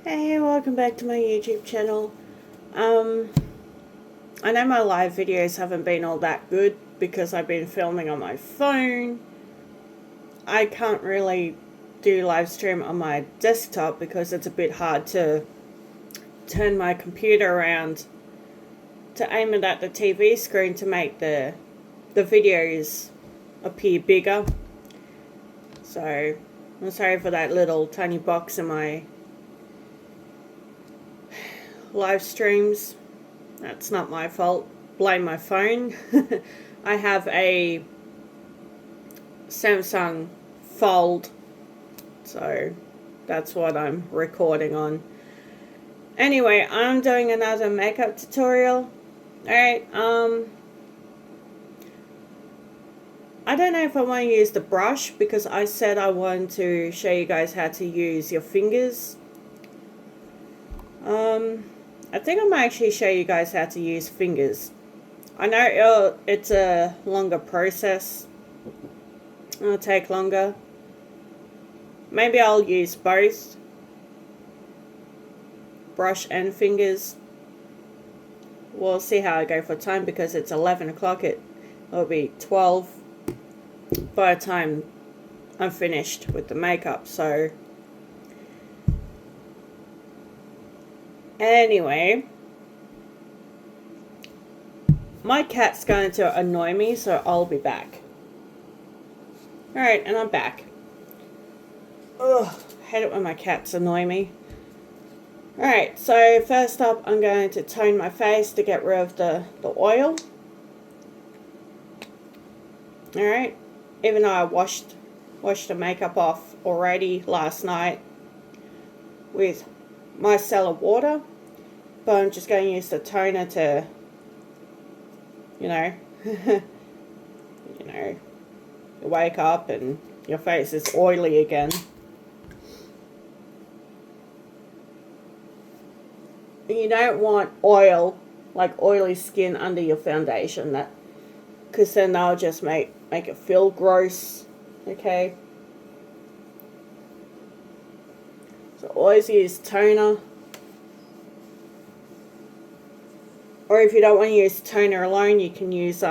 Hey, welcome back to my YouTube channel. I know my live videos haven't been all that good because I've been filming on my phone. I can't really do live stream on my desktop because it's a bit hard to turn my computer around to aim it at the TV screen to make the videos appear bigger. So I'm sorry for that little tiny box in my live streams. That's not my fault. Blame my phone. I have a Samsung Fold, so that's what I'm recording on. Anyway, I'm doing another makeup tutorial. Alright, I don't know if I want to use the brush because I said I wanted to show you guys how to use your fingers. I think I might actually show you guys how to use fingers. I know it's a longer process. It'll take longer. Maybe I'll use both brush and fingers. We'll see how I go for time because it's 11 o'clock. It'll be 12 by the time I'm finished with the makeup. So anyway, my cat's going to annoy me, so I'll be back. Alright, and I'm back. Ugh, I hate it when my cats annoy me. Alright, so first up I'm going to tone my face to get rid of the oil. Alright, even though I washed the makeup off already last night with micellar water, but I'm just going to use the toner to, you know, you wake up and your face is oily again. You don't want oil, like oily skin under your foundation, because then that'll just make it feel gross. Okay, so always use toner, or if you don't want to use toner alone, you can use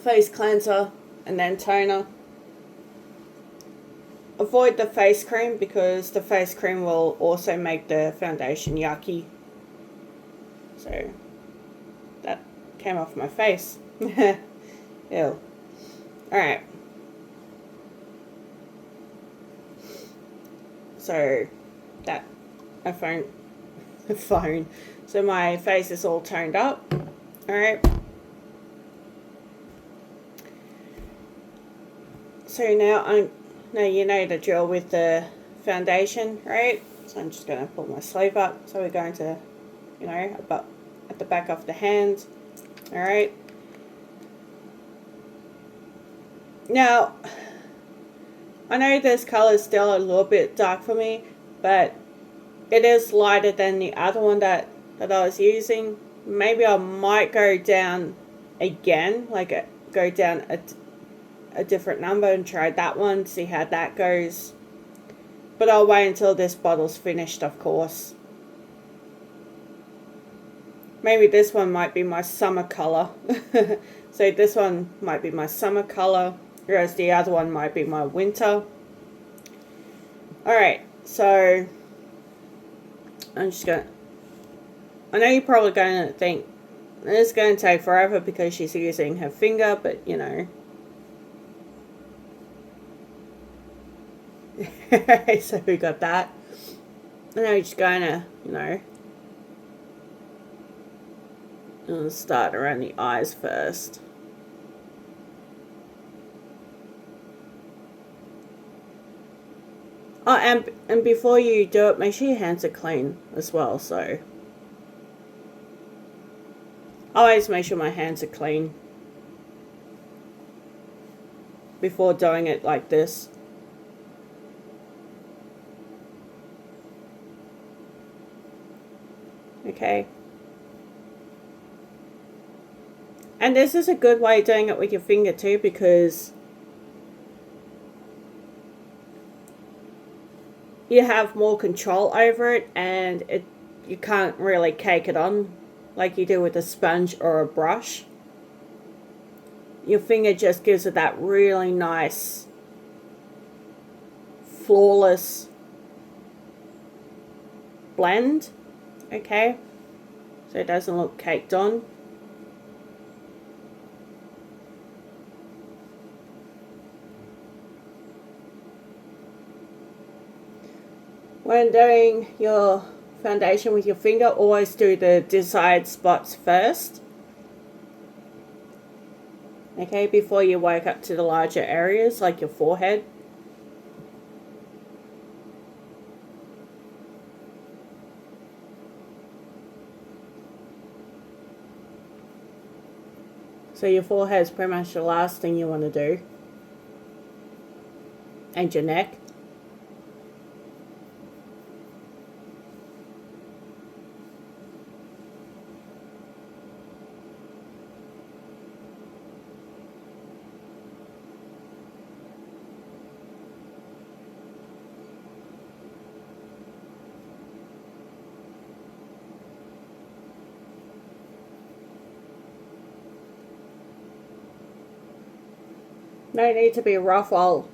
face cleanser and then toner. Avoid the face cream because the face cream will also make the foundation yucky. So that came off my face. Ew. Alright. So that my phone. So my face is all toned up. Alright. So now you know the drill with the foundation, right? So I'm just going to pull my sleeve up. So we're going to, about at the back of the hand. Alright. Now, I know this color is still a little bit dark for me, but it is lighter than the other one that I was using. Maybe I might go down again, go down a different number and try that one, see how that goes. But I'll wait until this bottle's finished, of course. Maybe this one might be my summer color. So this one might be my summer color, whereas the other one might be my winter. Alright, so I'm just going to... I know you're probably going to think it's going to take forever because she's using her finger, but so we got that. And now we're just going to, start around the eyes first. Oh, and before you do it, make sure your hands are clean as well, so always make sure my hands are clean before doing it like this. Okay. And this is a good way of doing it with your finger too, because you have more control over it, and you can't really cake it on like you do with a sponge or a brush. Your finger just gives it that really nice, flawless blend, okay? So it doesn't look caked on. When doing your foundation with your finger, always do the desired spots first, okay, before you work up to the larger areas like your forehead. So your forehead is pretty much the last thing you want to do, and your neck. No need to be rough while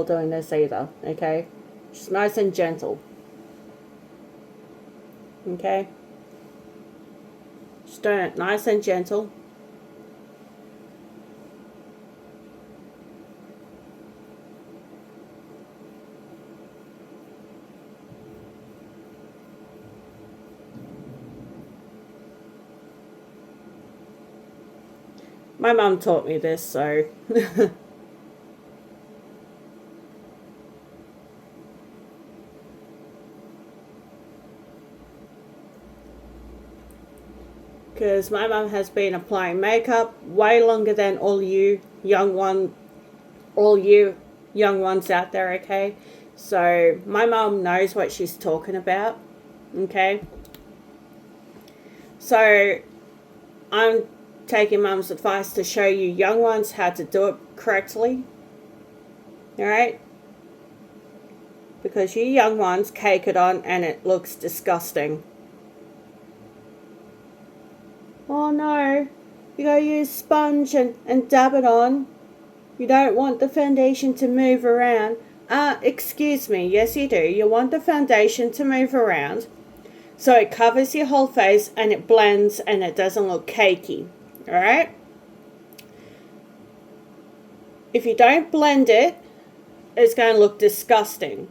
doing this either, okay? Just nice and gentle. Okay? Just doing it nice and gentle. My mum taught me this, so because my mum has been applying makeup way longer than all you young ones out there, okay? So my mum knows what she's talking about, okay? So I'm taking mum's advice to show you young ones how to do it correctly, alright? Because you young ones cake it on and it looks disgusting. Oh no, you gotta use sponge and dab it on. You don't want the foundation to move around. Excuse me, yes you do. You want the foundation to move around so it covers your whole face and it blends and it doesn't look cakey, alright? If you don't blend it, it's going to look disgusting,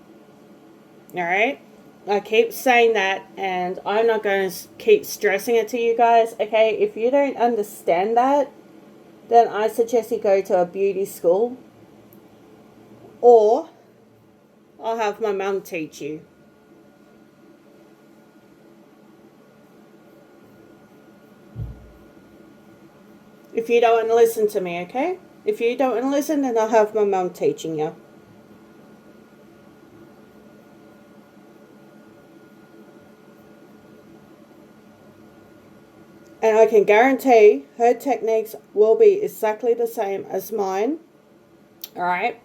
alright? I keep saying that, and I'm not going to keep stressing it to you guys, okay? If you don't understand that, then I suggest you go to a beauty school, or I'll have my mum teach you. If you don't want to listen to me, okay? If you don't want to listen, then I'll have my mum teaching you. And I can guarantee her techniques will be exactly the same as mine. Alright?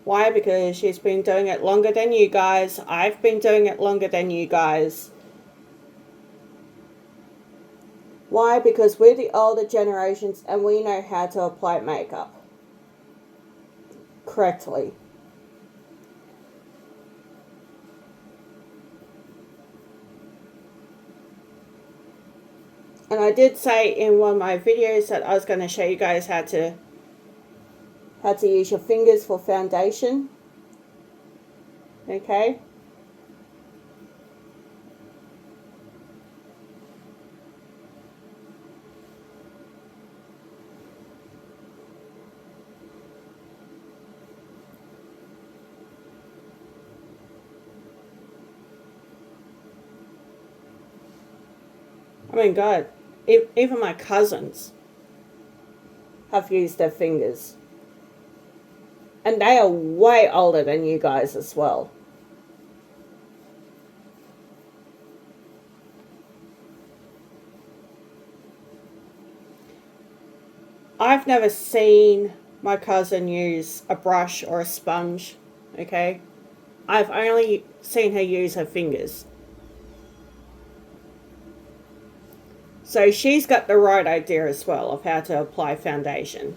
Why? Because she's been doing it longer than you guys. I've been doing it longer than you guys. Why? Because we're the older generations and we know how to apply makeup correctly. And I did say in one of my videos that I was going to show you guys how to use your fingers for foundation. Okay? I mean, God, even my cousins have used their fingers. And they are way older than you guys as well. I've never seen my cousin use a brush or a sponge, okay? I've only seen her use her fingers. So she's got the right idea as well of how to apply foundation.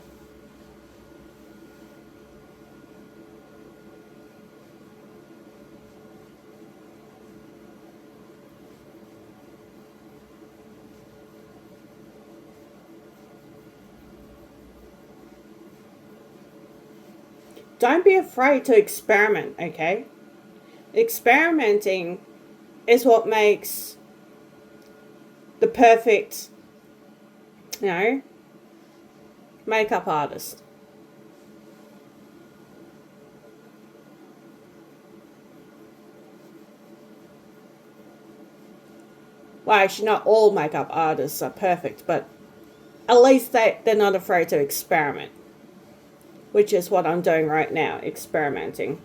Don't be afraid to experiment, okay? Experimenting is what makes the perfect, makeup artist. Well, actually, not all makeup artists are perfect, but at least they're not afraid to experiment, which is what I'm doing right now, experimenting.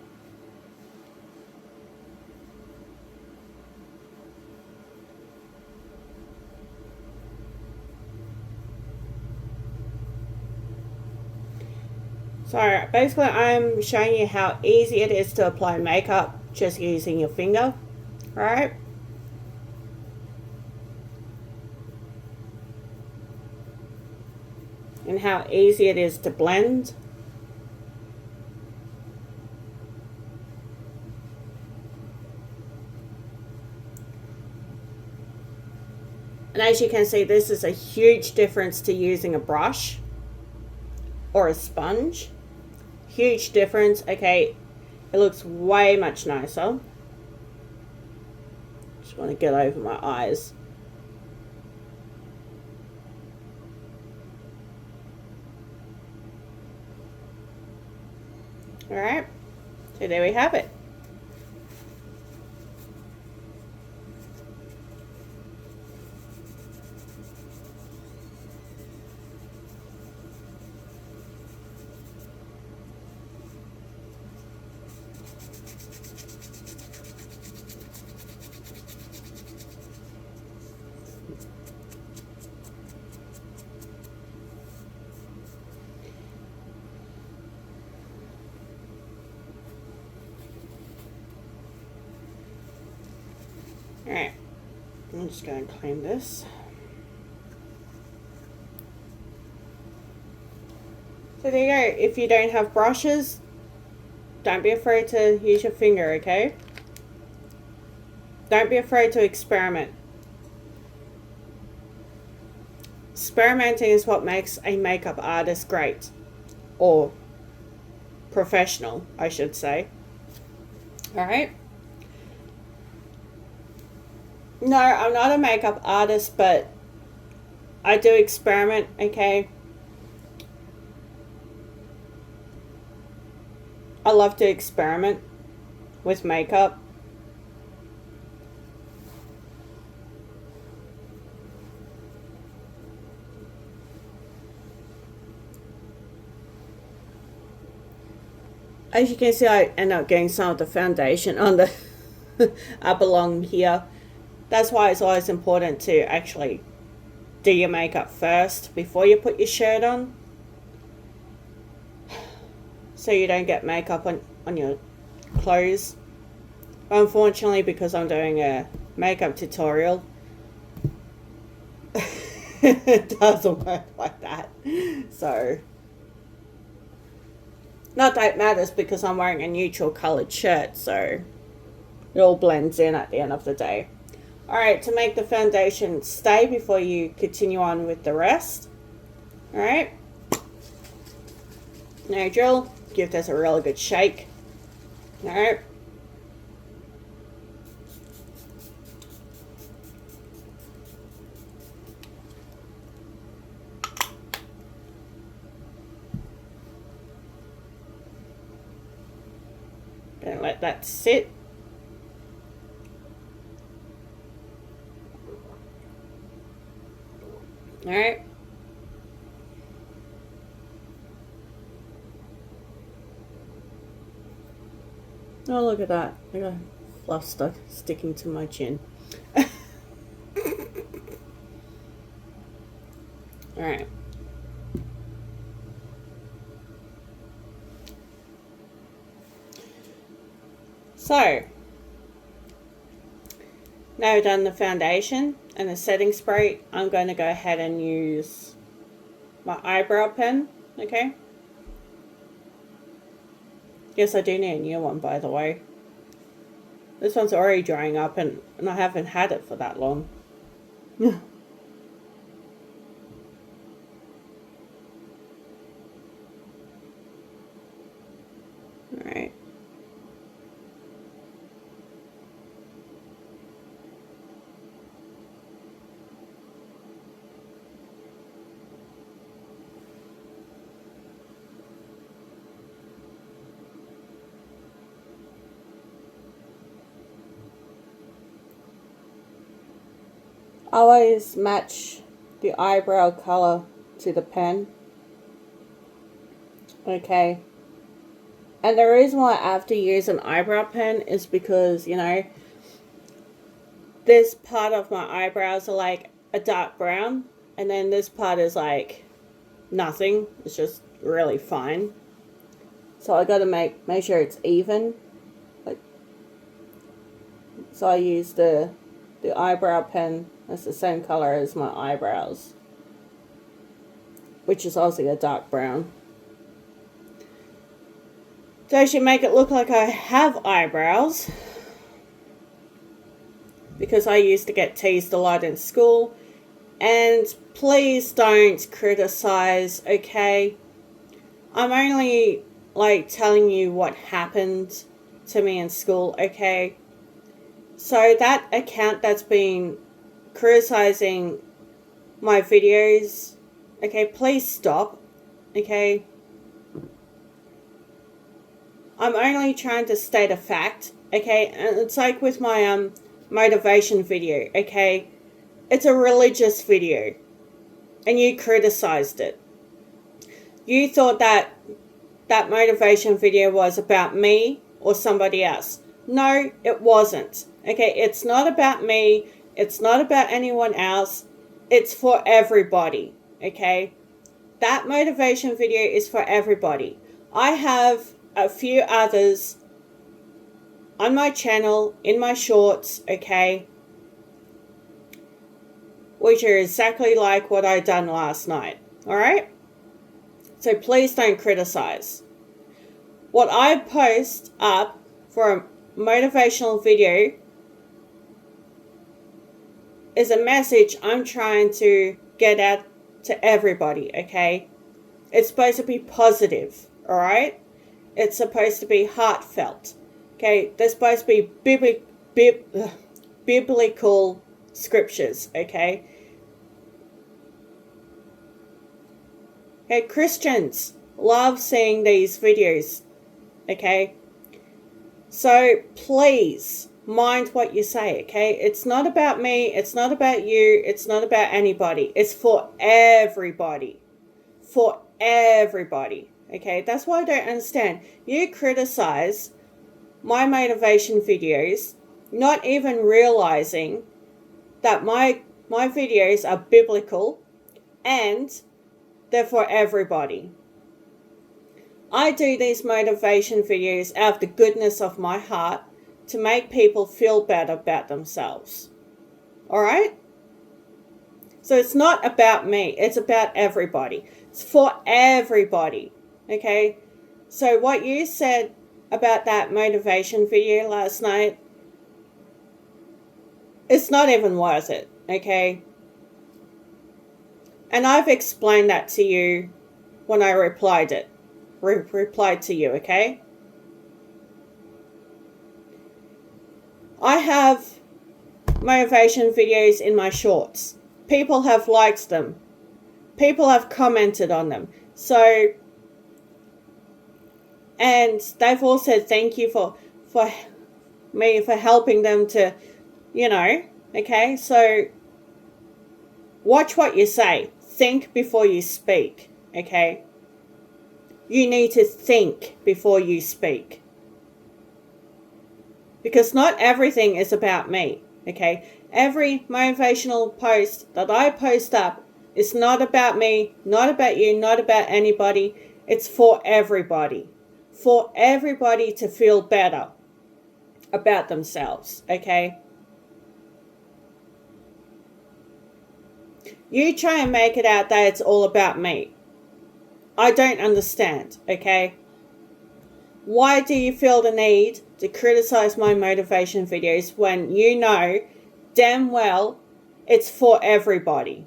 So basically I'm showing you how easy it is to apply makeup just using your finger, right? And how easy it is to blend. And as you can see, this is a huge difference to using a brush or a sponge. Huge difference. Okay, it looks way much nicer. Just want to get over my eyes. Alright, so there we have it. Alright, I'm just going to clean this. So there you go. If you don't have brushes, don't be afraid to use your finger, okay? Don't be afraid to experiment. Experimenting is what makes a makeup artist great. Or professional, I should say. Alright? No, I'm not a makeup artist, but I do experiment, okay? I love to experiment with makeup. As you can see, I end up getting some of the foundation on the up along here. That's why it's always important to actually do your makeup first before you put your shirt on, so you don't get makeup on your clothes. But unfortunately, because I'm doing a makeup tutorial, it doesn't work like that. So, not that it matters because I'm wearing a neutral coloured shirt, so it all blends in at the end of the day. Alright, to make the foundation stay before you continue on with the rest. Alright. Now drill, give this a really good shake. Alright. Then let that sit. Alright. Oh, look at that. I got fluff stuck sticking to my chin. Alright. So, now I've done the foundation and the setting spray, I'm going to go ahead and use my eyebrow pen, okay? Yes, I do need a new one, by the way. This one's already drying up and I haven't had it for that long. Alright. Always match the eyebrow color to the pen. Okay. And the reason why I have to use an eyebrow pen is because, you know, this part of my eyebrows are like a dark brown, and then this part is like nothing. It's just really fine. So I gotta make sure it's even. So I use the eyebrow pen that's the same color as my eyebrows, which is also a dark brown. To actually make it look like I have eyebrows, because I used to get teased a lot in school, and please don't criticize, okay? I'm only like telling you what happened to me in school, okay? So that account that's been criticizing my videos, okay, please stop, okay? I'm only trying to state a fact, okay? And it's like with my motivation video, okay? It's a religious video, and you criticized it. You thought that that motivation video was about me or somebody else. No, it wasn't. Okay, it's not about me. It's not about anyone else. It's for everybody, okay? That motivation video is for everybody. I have a few others on my channel, in my shorts, okay, which are exactly like what I done last night, alright? So please don't criticize. What I post up for a motivational video is a message I'm trying to get out to everybody, okay? It's supposed to be positive, alright? It's supposed to be heartfelt, okay? They're supposed to be biblical scriptures, okay? Okay, Christians love seeing these videos, okay? So please mind what you say, okay? It's not about me, it's not about you, it's not about anybody. It's for everybody. For everybody, okay? That's why I don't understand. You criticize my motivation videos, not even realizing that my videos are biblical and they're for everybody. I do these motivation videos out of the goodness of my heart to make people feel better about themselves. Alright? So it's not about me, it's about everybody. It's for everybody. Okay? So what you said about that motivation video last night, it's not even worth it. Okay? And I've explained that to you when I replied to you, okay? I have motivation videos in my shorts. People have liked them. People have commented on them. So, and they've all said thank you for me for helping them to, you know, okay? So, watch what you say. Think before you speak, okay? You need to think before you speak. Because not everything is about me, okay? Every motivational post that I post up is not about me, not about you, not about anybody. It's for everybody. For everybody to feel better. about themselves, okay? You try and make it out that it's all about me. I don't understand, okay? Why do you feel the need to criticize my motivation videos when you know damn well it's for everybody?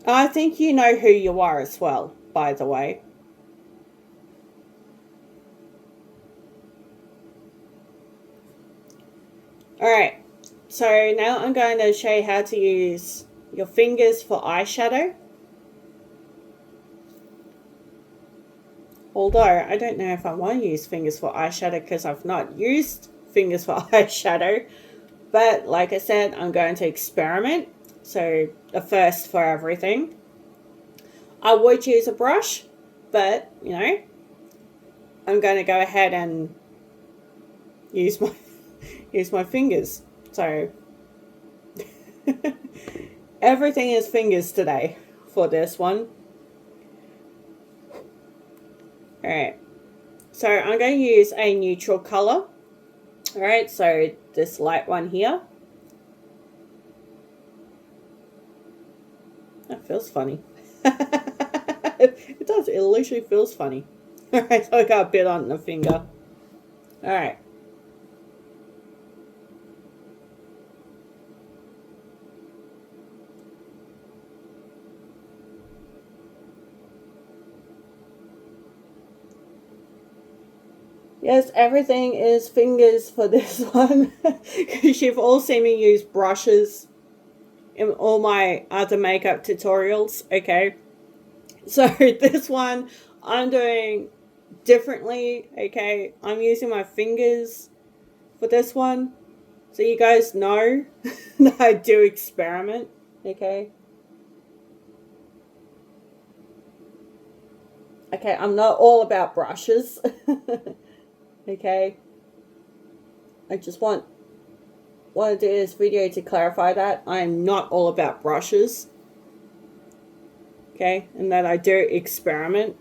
I think you know who you are as well, by the way. Alright, so now I'm going to show you how to use your fingers for eyeshadow. Although, I don't know if I want to use fingers for eyeshadow because I've not used fingers for eyeshadow. But like I said, I'm going to experiment. So, a first for everything. I would use a brush, but, you know, I'm going to go ahead and use my fingers. So, everything is fingers today for this one. Alright, so I'm going to use a neutral color. Alright, so this light one here. That feels funny. It does, it literally feels funny. Alright, so I got a bit on the finger. Alright. Yes, everything is fingers for this one. Because you've all seen me use brushes in all my other makeup tutorials, okay? So this one I'm doing differently, okay? I'm using my fingers for this one. So you guys know that I do experiment, okay? Okay, I'm not all about brushes. Okay, I just wanted to do this video to clarify that I'm not all about brushes. Okay, and that I do experiment.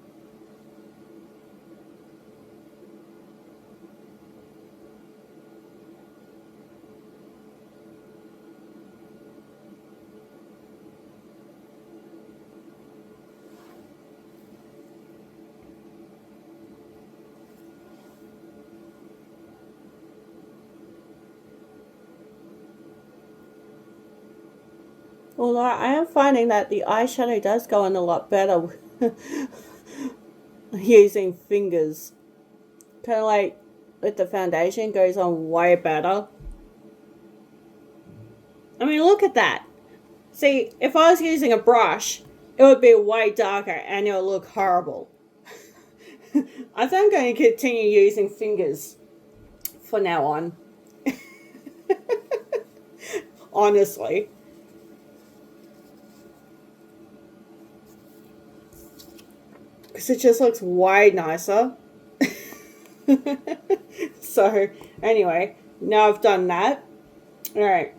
Although I am finding that the eyeshadow does go on a lot better using fingers. Kind of like with the foundation, goes on way better. I mean, look at that. See, if I was using a brush, it would be way darker and it would look horrible. I think I'm going to continue using fingers for now on. Honestly. Because it just looks way nicer. So, anyway, now I've done that. Alright.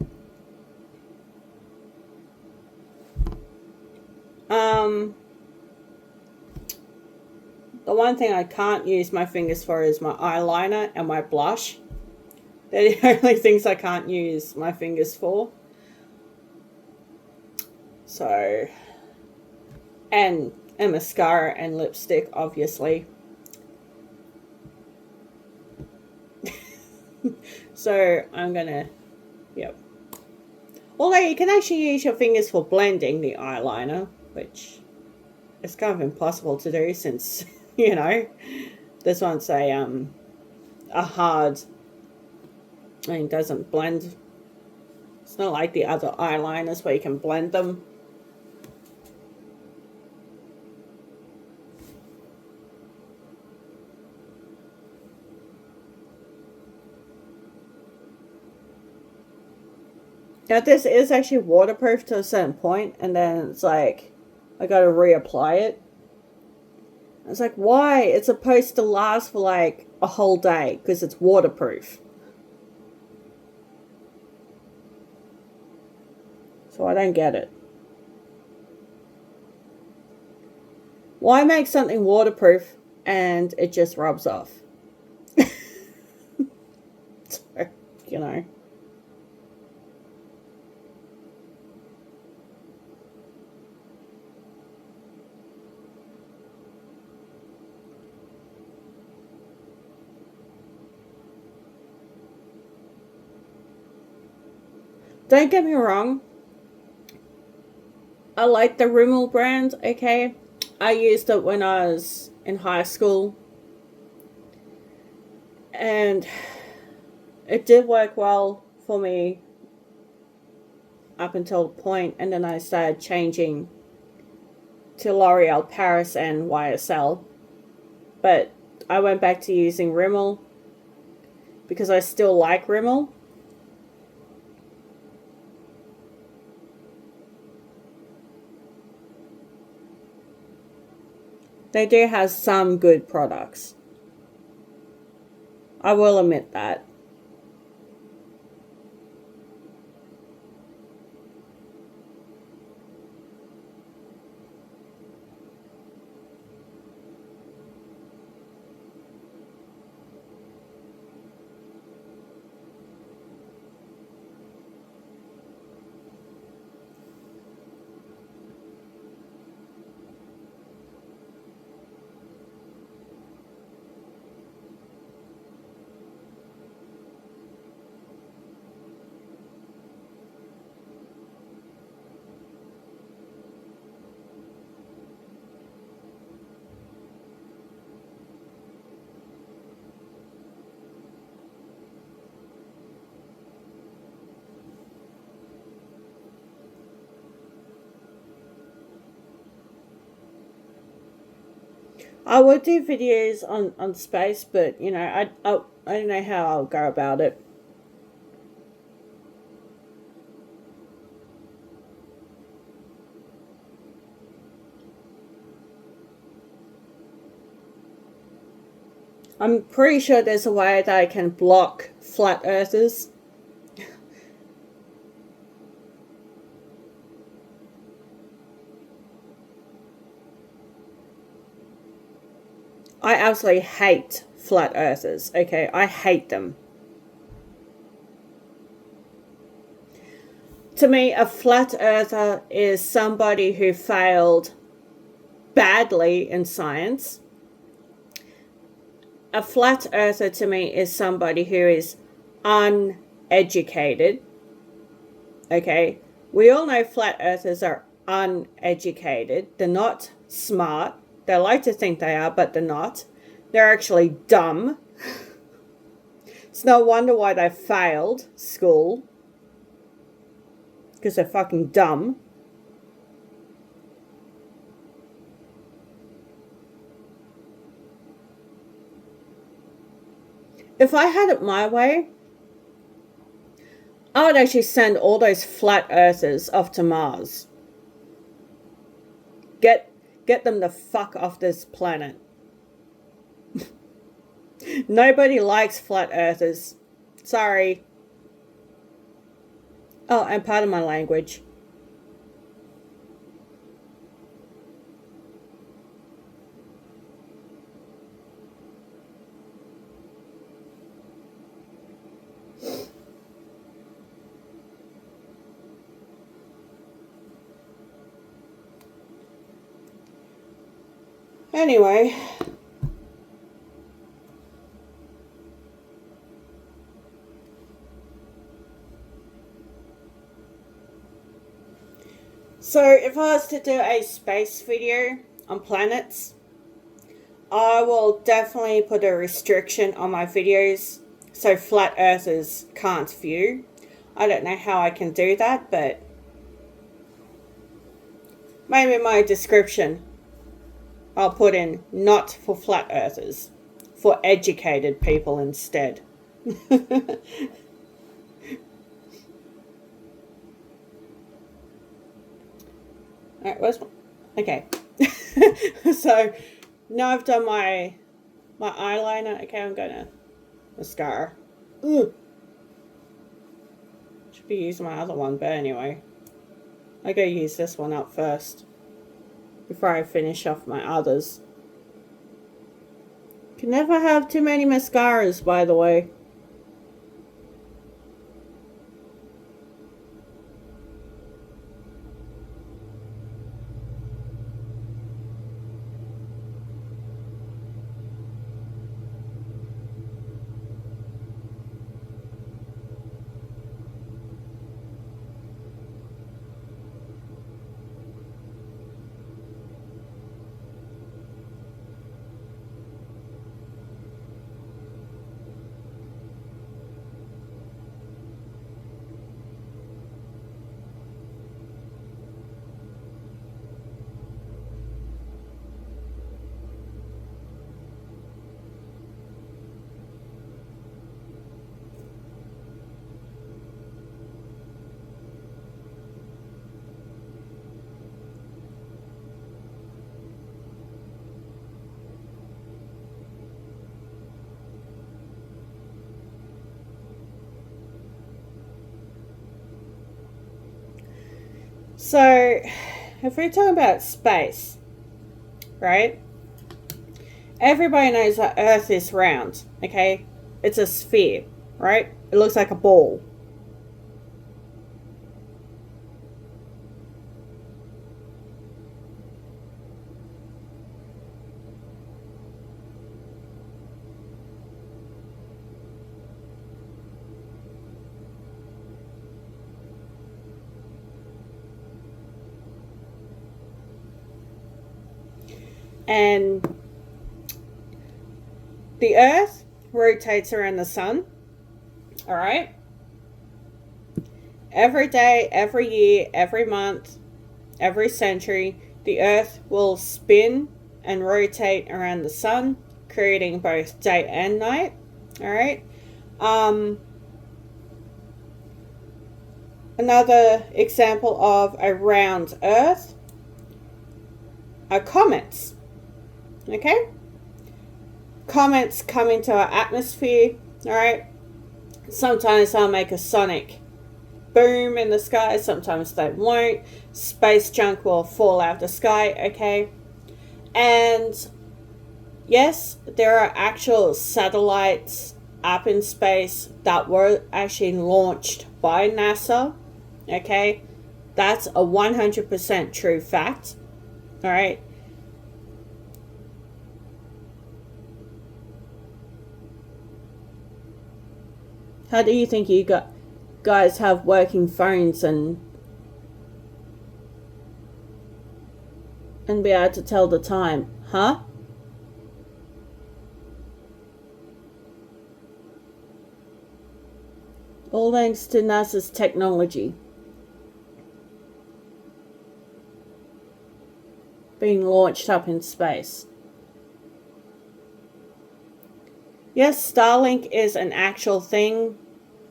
The one thing I can't use my fingers for is my eyeliner and my blush. They're the only things I can't use my fingers for. So, and mascara and lipstick, obviously. So, I'm gonna, yep. Although you can actually use your fingers for blending the eyeliner, which is kind of impossible to do since, you know, this one's a hard, I mean, doesn't blend. It's not like the other eyeliners where you can blend them. Now this is actually waterproof to a certain point, and then it's like, I gotta reapply it. It's like, why? It's supposed to last for like a whole day because it's waterproof. So I don't get it. Why make something waterproof and it just rubs off? So, you know. Don't get me wrong. I like the Rimmel brand, okay? I used it when I was in high school. And it did work well for me up until the point, and then I started changing to L'Oreal Paris and YSL. But I went back to using Rimmel because I still like Rimmel. They do have some good products. I will admit that. I would do videos on space, but you know, I don't know how I'll go about it. I'm pretty sure there's a way that I can block flat earthers. I absolutely hate flat earthers, okay? I hate them. To me, a flat earther is somebody who failed badly in science. A flat earther to me is somebody who is uneducated. Okay? We all know flat earthers are uneducated. They're not smart. They like to think they are, but they're not. They're actually dumb. It's no wonder why they failed school. Because they're fucking dumb. If I had it my way, I would actually send all those flat earthers off to Mars. Get them the fuck off this planet. Nobody likes flat earthers. Sorry. Oh, and pardon my language. Anyway. So if I was to do a space video on planets, I will definitely put a restriction on my videos so flat earthers can't view. I don't know how I can do that, but maybe in my description I'll put in not for flat earthers, for educated people instead. Alright, where's my... Okay. So, now I've done my eyeliner. Okay, I'm gonna... Mascara. Ugh. Should be using my other one, but anyway. I go use this one up first. before I finish off my others. Can never have too many mascaras, by the way. So, if we talk about space, right? Everybody knows that Earth is round, okay? It's a sphere, right? It looks like a ball. And the Earth rotates around the sun, all right? Every day, every year, every month, every century, the Earth will spin and rotate around the sun, creating both day and night, all right? Another example of a round Earth are comets, okay? Comets come into our atmosphere, all right? Sometimes they'll make a sonic boom in the sky, sometimes they won't. Space junk will fall out of the sky, okay? And yes, there are actual satellites up in space that were actually launched by NASA, okay? That's a 100% true fact, all right? How do you think you guys have working phones and be able to tell the time, huh? All thanks to NASA's technology being launched up in space. Yes, Starlink is an actual thing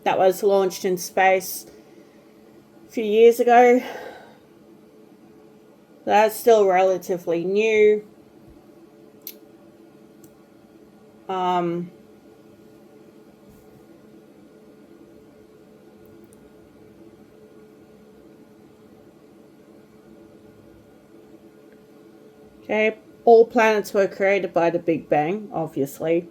that was launched in space a few years ago. That's still relatively new. Okay, all planets were created by the Big Bang, obviously.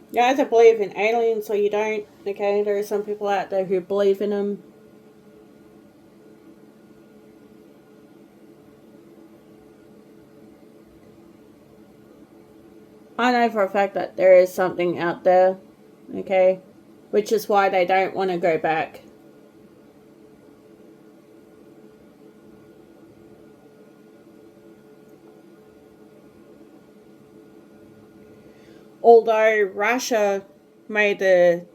You either believe in aliens or you don't. Okay, there are some people out there who believe in them. I know for a fact that there is something out there, okay, which is why they don't want to go back. Although Russia made the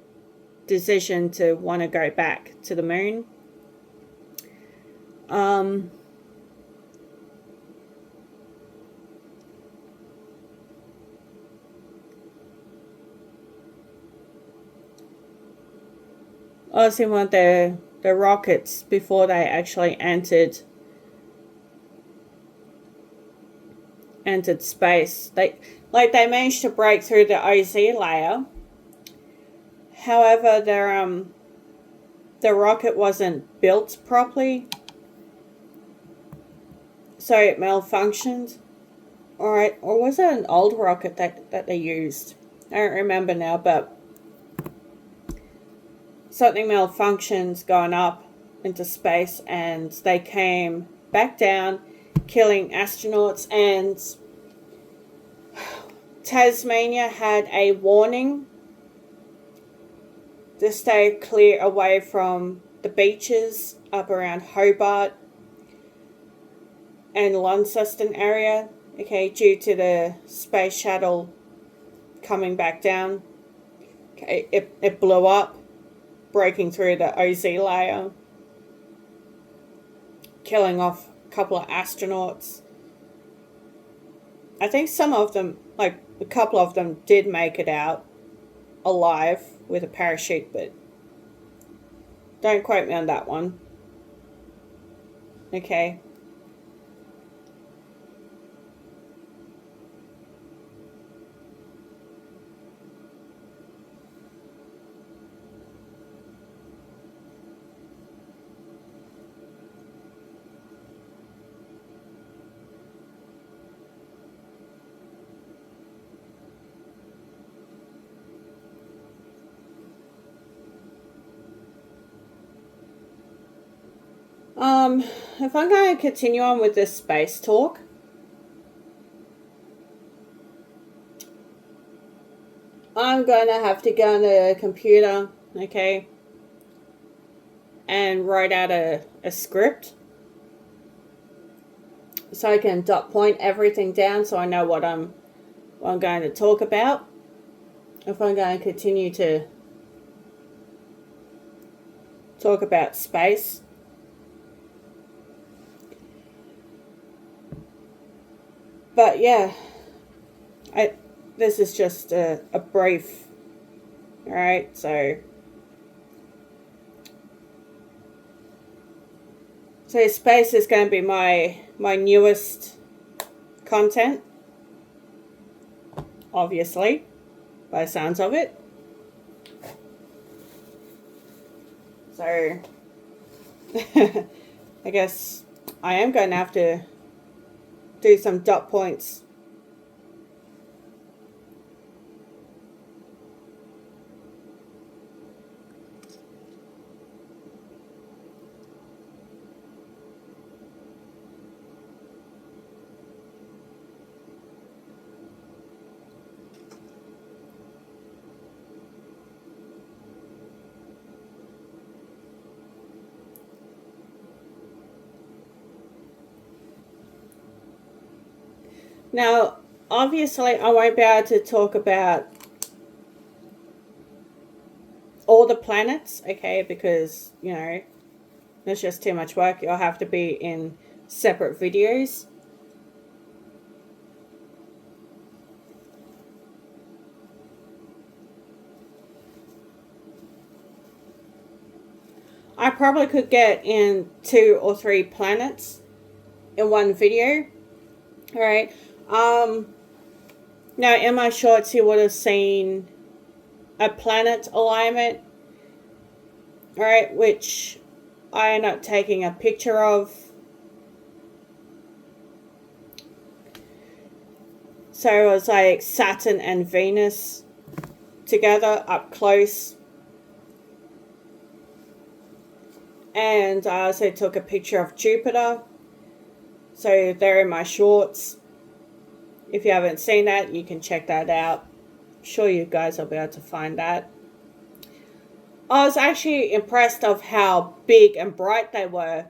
decision to want to go back to the moon, Um, I was in one of the rockets before they actually entered space. They managed to break through the OZ layer. However, the rocket wasn't built properly, so it malfunctioned. Alright, or was it an old rocket that they used? I don't remember now, but something malfunctioned going up into space, and they came back down, killing astronauts. And Tasmania had a warning to stay clear away from the beaches up around Hobart and Launceston area, okay, due to the space shuttle coming back down. Okay, it blew up, breaking through the OZ layer, killing off a couple of astronauts. I think some of them, like a couple of them, did make it out alive with a parachute, but don't quote me on that one. Okay. If I'm going to continue on with this space talk, I'm going to have to go on the computer, okay, and write out a script so I can dot point everything down so I know what I'm going to talk about if I'm going to continue to talk about space. But yeah, this is just a brief, alright, so space is going to be my newest content, obviously, by the sounds of it. So, I guess I am going to have to do some dot points. Now, obviously, I won't be able to talk about all the planets, okay, because, you know, there's just too much work. You'll have to be in separate videos. I probably could get in 2 or 3 planets in one video. Alright. Now in my shorts you would have seen a planet alignment, alright, which I end up taking a picture of. So it was like Saturn and Venus together up close. And I also took a picture of Jupiter. So they're in my shorts. If you haven't seen that, you can check that out. I'm sure you guys will be able to find that. I was actually impressed of how big and bright they were.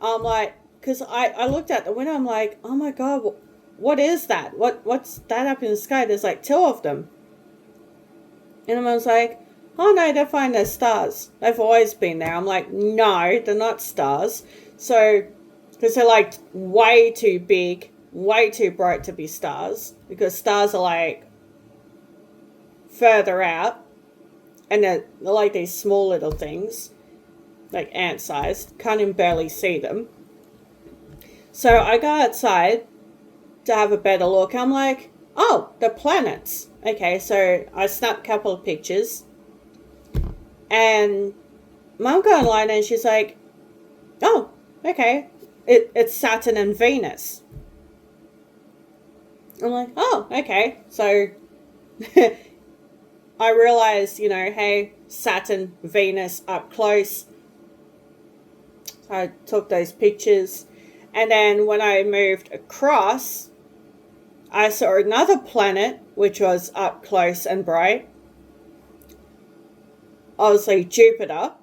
I'm like, because I looked at the window, I'm like, oh my god, what is that? What's that up in the sky? There's like 2 of them. And I was like, oh no, they're fine, they're stars. They've always been there. I'm like, no, they're not stars. So, because they're like way too big, way too bright to be stars, because stars are like further out, and they're like these small little things, like ant sized, can't even barely see them. So I go outside to have a better look. I'm like, oh, the planets. Okay, so I snapped a couple of pictures, and Mum got online and she's like, oh, okay, it's Saturn and Venus. I'm like, oh, okay. So I realized, hey, Saturn, Venus up close. So I took those pictures. And then when I moved across, I saw another planet, which was up close and bright. Obviously, Jupiter.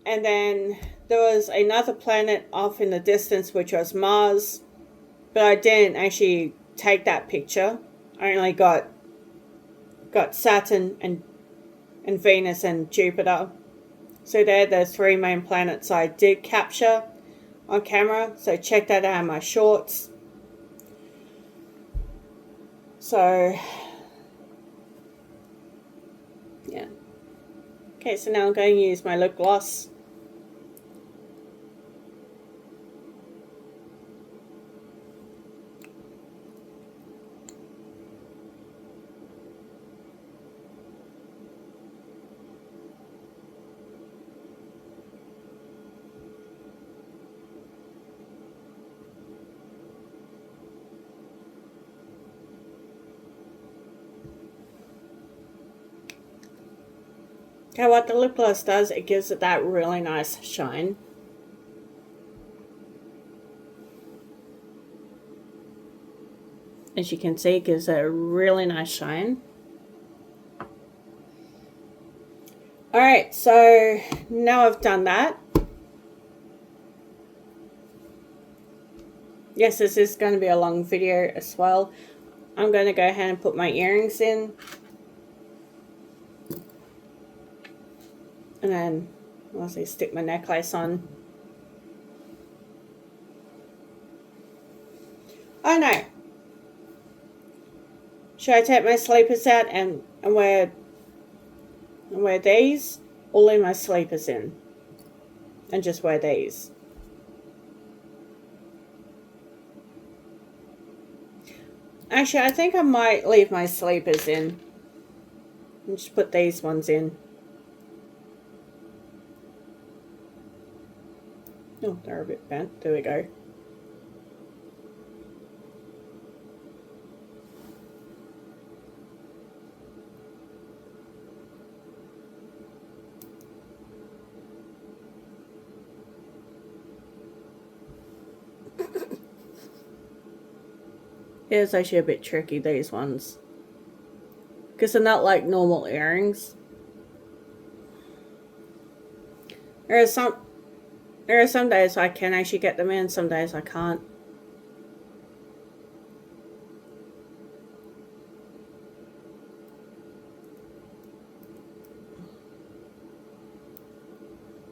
And then there was another planet off in the distance, which was Mars. But I didn't actually take that picture. I only got Saturn and Venus and Jupiter. So they're the three main planets I did capture on camera. So check that out in my shorts. So, yeah. Okay, so now I'm going to use my lip gloss. Okay, what the lip gloss does, it gives it that really nice shine. As you can see, it gives it a really nice shine. Alright, so now I've done that. Yes, this is going to be a long video as well. I'm going to go ahead and put my earrings in. And then also stick my necklace on. Oh no. Should I take my sleepers out and wear these? Or leave my sleepers in? And just wear these? Actually, I think I might leave my sleepers in. And just put these ones in. Oh, they're a bit bent. There we go. It's actually a bit tricky, these ones. Because they're not like normal earrings. There are some days I can actually get them in, some days I can't.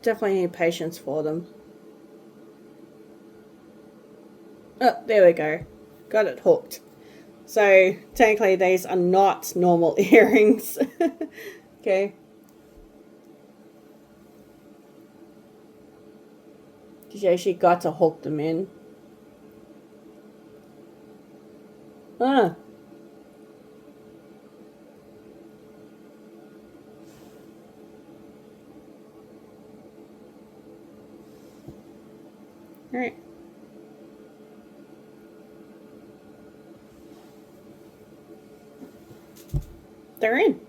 Definitely need patience for them. Oh, there we go. Got it hooked. So, technically these are not normal earrings. Okay. You actually got to hook them in. Ah. Alright. They're in.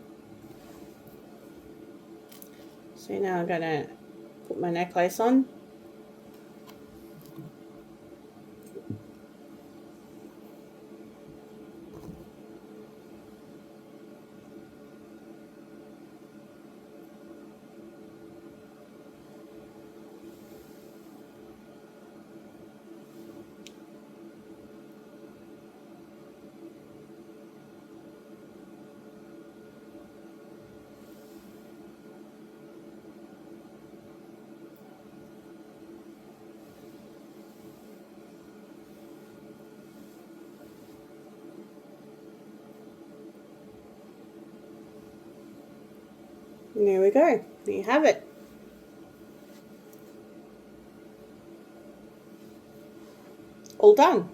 So now I'm gonna put my necklace on. And there we go. There you have it. All done.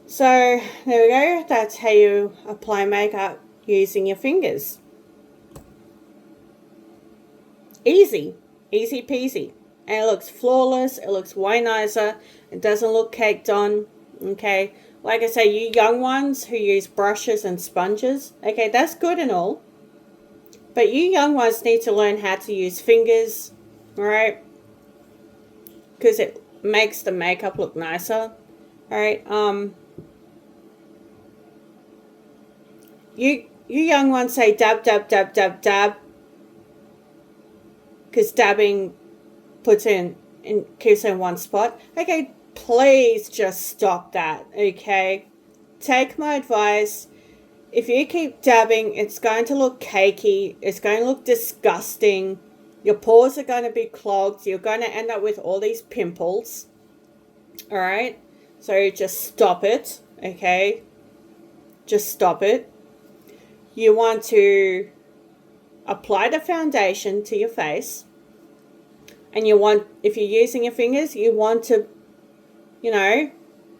So there we go. That's how you apply makeup using your fingers. Easy. Easy peasy. And it looks flawless. It looks way nicer. It doesn't look caked on. Okay. Like I say, you young ones who use brushes and sponges, okay, that's good and all. But you young ones need to learn how to use fingers, alright? Because it makes the makeup look nicer. Alright, you young ones say dab, dab, dab, dab, dab. Because dabbing puts in keeps in one spot. Okay, please just stop that, okay? Take my advice. If you keep dabbing, it's going to look cakey. It's going to look disgusting. Your pores are going to be clogged. You're going to end up with all these pimples. Alright? So just stop it, okay? Just stop it. You want to apply the foundation to your face. And you want, if you're using your fingers, you want to, you know,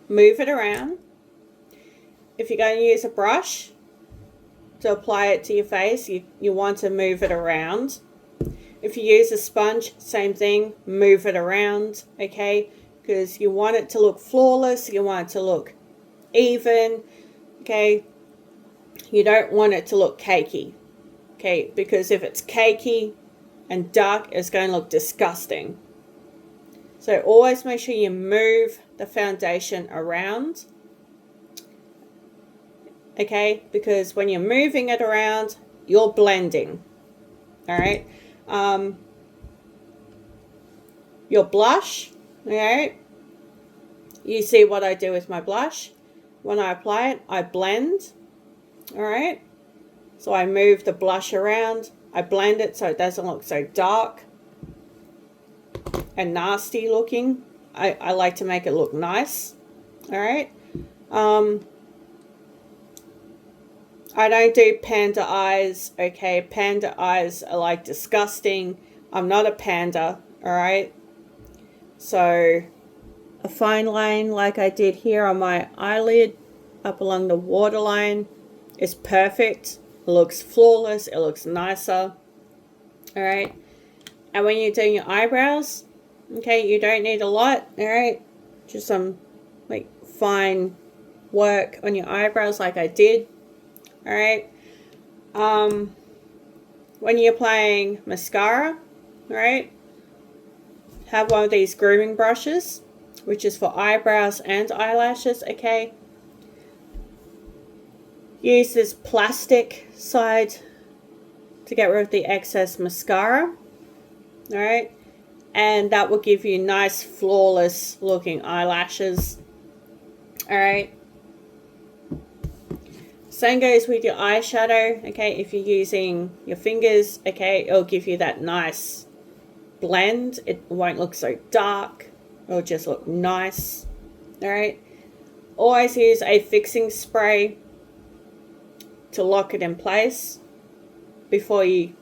move it around. If you're going to use a brush to apply it to your face, you want to move it around. If you use a sponge, same thing, move it around, okay? Because you want it to look flawless, you want it to look even, okay? You don't want it to look cakey, okay? Because if it's cakey and dark, it's going to look disgusting. So always make sure you move the foundation around. Okay, because when you're moving it around, you're blending. Alright. Your blush, alright. You see what I do with my blush. When I apply it, I blend. Alright. So I move the blush around. I blend it so it doesn't look so dark and nasty looking. I like to make it look nice. Alright. I don't do panda eyes, okay? Panda eyes are like disgusting. I'm not a panda, alright? So, a fine line like I did here on my eyelid, up along the waterline, is perfect. It looks flawless, it looks nicer, alright? And when you're doing your eyebrows, okay, you don't need a lot, alright? Just some, like, fine work on your eyebrows like I did. Alright, when you're applying mascara, right, have one of these grooming brushes, which is for eyebrows and eyelashes, okay. Use this plastic side to get rid of the excess mascara, alright, and that will give you nice, flawless looking eyelashes, alright. Same goes with your eyeshadow, okay, if you're using your fingers, okay, it'll give you that nice blend. It won't look so dark, it'll just look nice, alright. Always use a fixing spray to lock it in place before you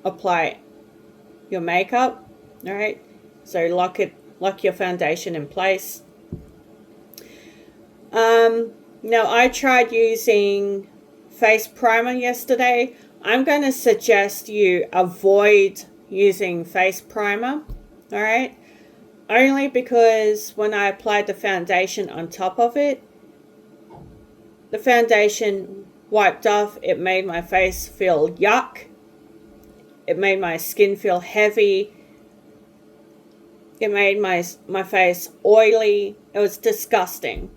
apply your makeup, alright. So lock your foundation in place. Now, I tried using face primer yesterday. I'm going to suggest you avoid using face primer, alright? Only because when I applied the foundation on top of it, the foundation wiped off. It made my face feel yuck. It made my skin feel heavy. It made my face oily. It was disgusting.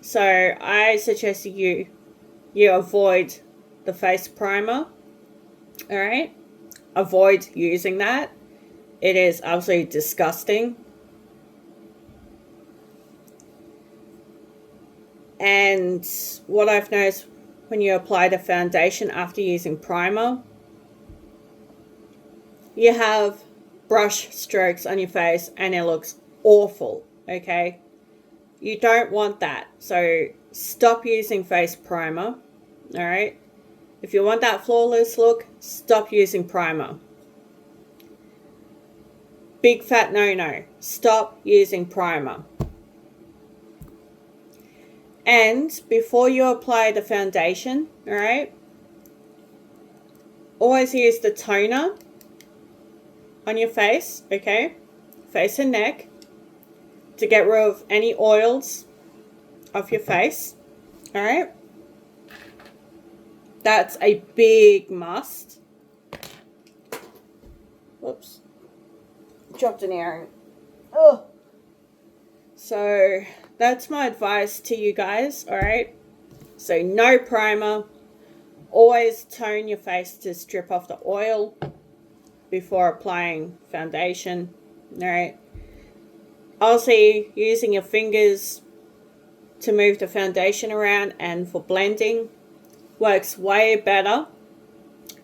So I suggest you avoid the face primer. Alright? Avoid using that. It is absolutely disgusting. And what I've noticed when you apply the foundation after using primer, you have brush strokes on your face and it looks awful, okay? You don't want that. So stop using face primer, alright? If you want that flawless look, stop using primer. Big fat no-no. Stop using primer. And before you apply the foundation, alright, always use the toner on your face, okay, face and neck, to get rid of any oils off your face, alright. That's a big must. Whoops. Dropped an earring. Oh. So that's my advice to you guys, alright? So no primer. Always tone your face to strip off the oil before applying foundation, alright? Also, using your fingers to move the foundation around and for blending works way better.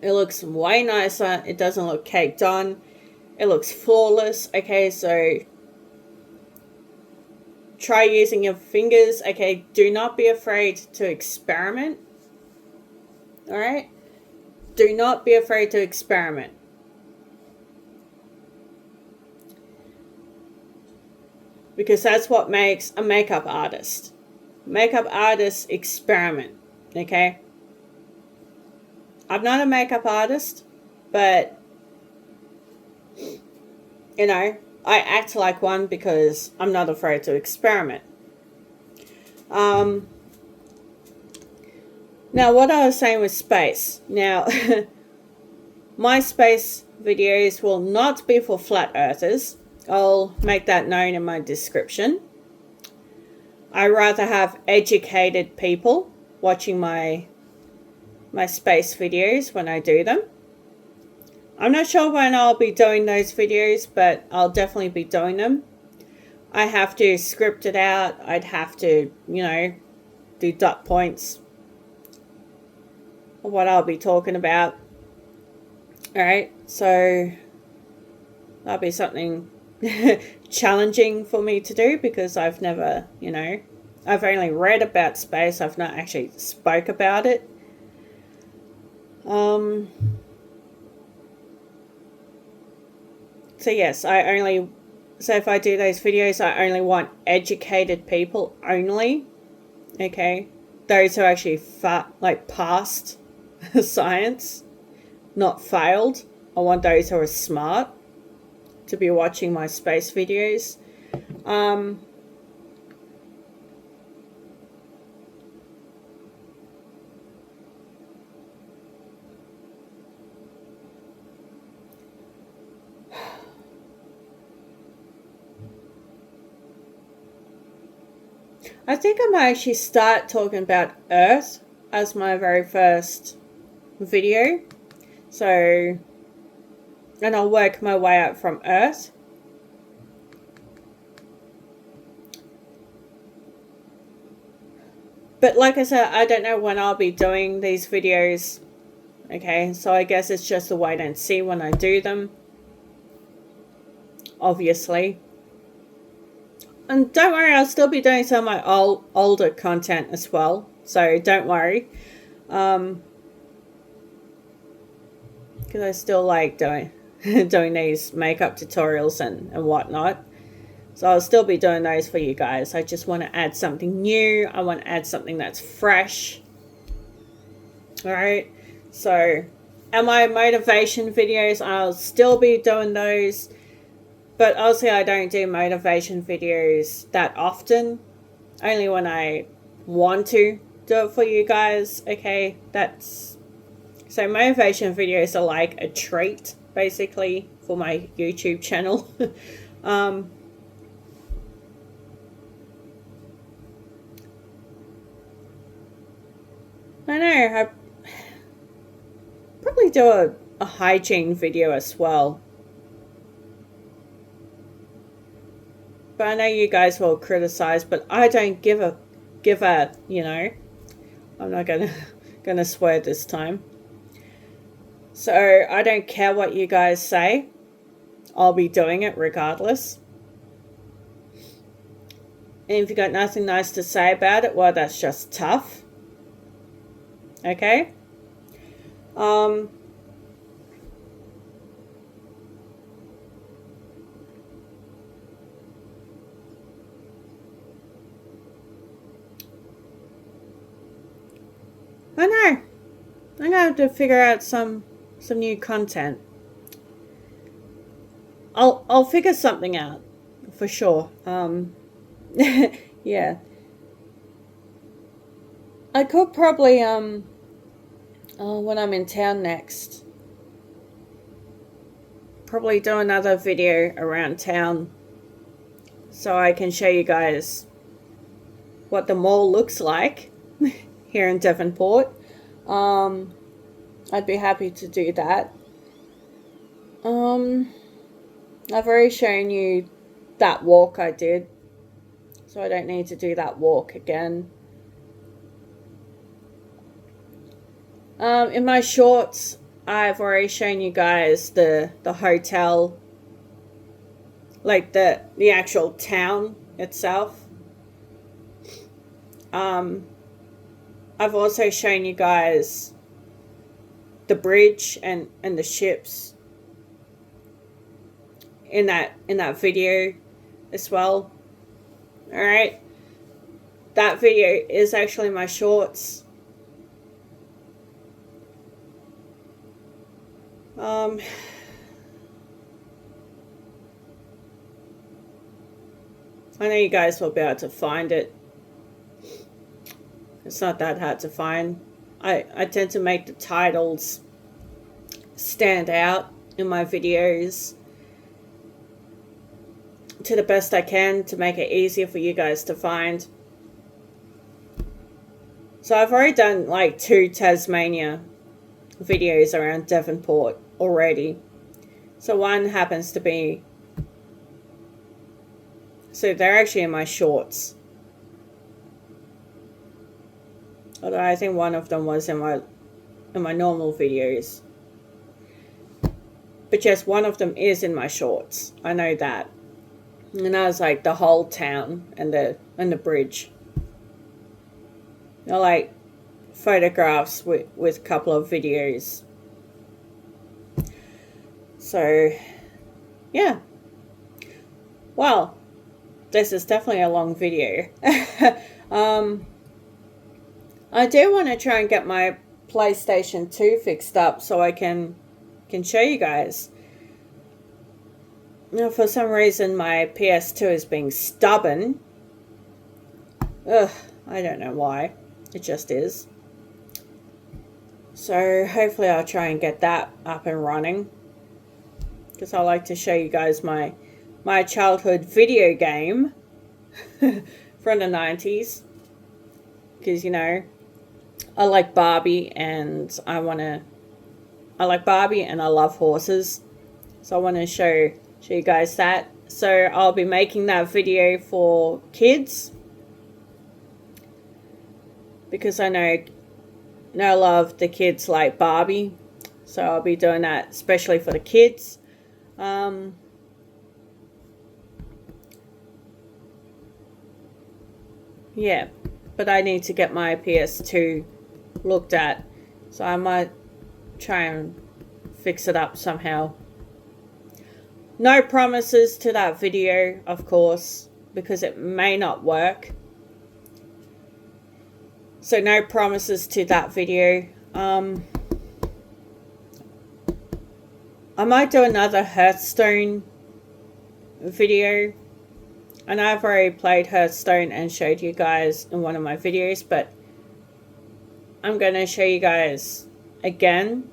It looks way nicer. It doesn't look caked on. It looks flawless. Okay, so try using your fingers. Okay, do not be afraid to experiment. Alright? Do not be afraid to experiment. Because that's what makes a makeup artist. Makeup artists experiment. Okay? I'm not a makeup artist, but you know, I act like one because I'm not afraid to experiment. Now, what I was saying with space. Now, my space videos will not be for flat earthers. I'll make that known in my description. I rather have educated people watching my space videos when I do them. I'm not sure when I'll be doing those videos, but I'll definitely be doing them. I have to script it out. I'd have to, you know, do dot points of what I'll be talking about. Alright, so that'll be something challenging for me to do because I've never, you know, I've only read about space. I've not actually spoke about it. So yes, so if I do those videos, I only want educated people only. Okay, those who actually passed science, not failed. I want those who are smart to be watching my space videos. I think I might actually start talking about Earth as my very first video. So, and I'll work my way up from Earth. But like I said, I don't know when I'll be doing these videos. Okay, so I guess it's just a wait and see when I do them. Obviously. And don't worry, I'll still be doing some of my older content as well. So don't worry. Because I still like doing these makeup tutorials and whatnot. So I'll still be doing those for you guys. I just want to add something new. I want to add something that's fresh. Alright. So, and my motivation videos, I'll still be doing those. But also I don't do motivation videos that often. Only when I want to do it for you guys. Okay, so motivation videos are like a treat, basically, for my YouTube channel. I know, I probably do a hygiene video as well. But I know you guys will criticize, but I don't give a, you know, I'm not gonna swear this time. So I don't care what you guys say. I'll be doing it regardless. And if you got nothing nice to say about it, well, that's just tough. Okay? Um, I know. I'm gonna have to figure out some new content. I'll figure something out for sure. Yeah, I could probably when I'm in town next, probably do another video around town, so I can show you guys what the mall looks like here in Devonport. I'd be happy to do that. I've already shown you that walk I did, so I don't need to do that walk again. In my shorts, I've already shown you guys the hotel, like the actual town itself. I've also shown you guys the bridge and the ships in that video as well. All right, that video is actually my shorts. I know you guys will be able to find it. It's not that hard to find. I tend to make the titles stand out in my videos to the best I can to make it easier for you guys to find. So I've already done like 2 Tasmania videos around Devonport already. So one happens to be, so they're actually in my shorts. Although I think one of them was in my normal videos. But yes, one of them is in my shorts. I know that. And that was like the whole town and the bridge. They're like photographs with a couple of videos. So yeah. Well, this is definitely a long video. I do want to try and get my PlayStation 2 fixed up so I can show you guys. Now, for some reason, my PS2 is being stubborn. Ugh, I don't know why. It just is. So hopefully I'll try and get that up and running, because I like to show you guys my childhood video game from the 90s. Because, you know, I like Barbie and I like Barbie and I love horses. So I want to show you guys that. So I'll be making that video for kids, because I know a lot of the kids like Barbie. So I'll be doing that especially for the kids. Yeah, but I need to get my PS2 looked at, so I might try and fix it up somehow. No promises to that video, of course, because it may not work. So no promises to that video. I might do another Hearthstone video. And I've already played Hearthstone and showed you guys in one of my videos, but I'm going to show you guys again,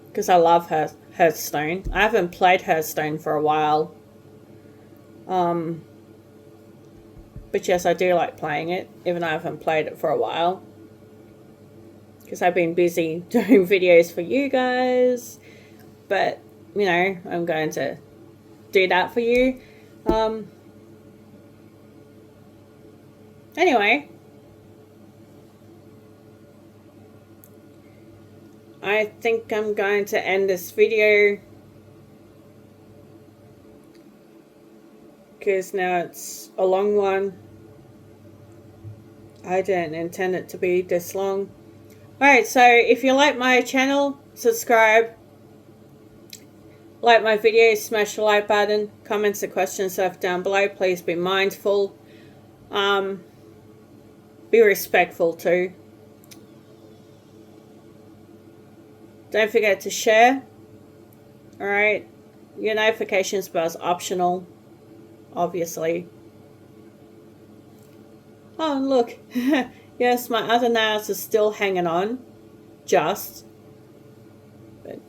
because I love Hearthstone. I haven't played Hearthstone for a while. But yes, I do like playing it, even though I haven't played it for a while, because I've been busy doing videos for you guys. But, you know, I'm going to do that for you. Anyway, I think I'm going to end this video, because now it's a long one. I didn't intend it to be this long. Alright, so if you like my channel, subscribe. Like my videos, smash the like button. Comments and questions left down below. Please be mindful. Be respectful too. Don't forget to share. Alright. Your notifications bell is optional. Obviously. Oh, look. Yes, my other nails are still hanging on. Just. But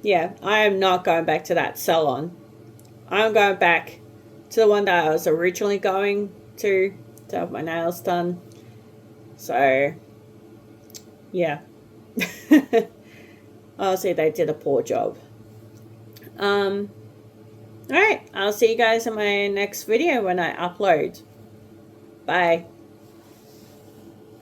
yeah, I am not going back to that salon. I'm going back to the one that I was originally going to have my nails done. So, yeah. Honestly, they did a poor job. Alright, I'll see you guys in my next video when I upload. Bye.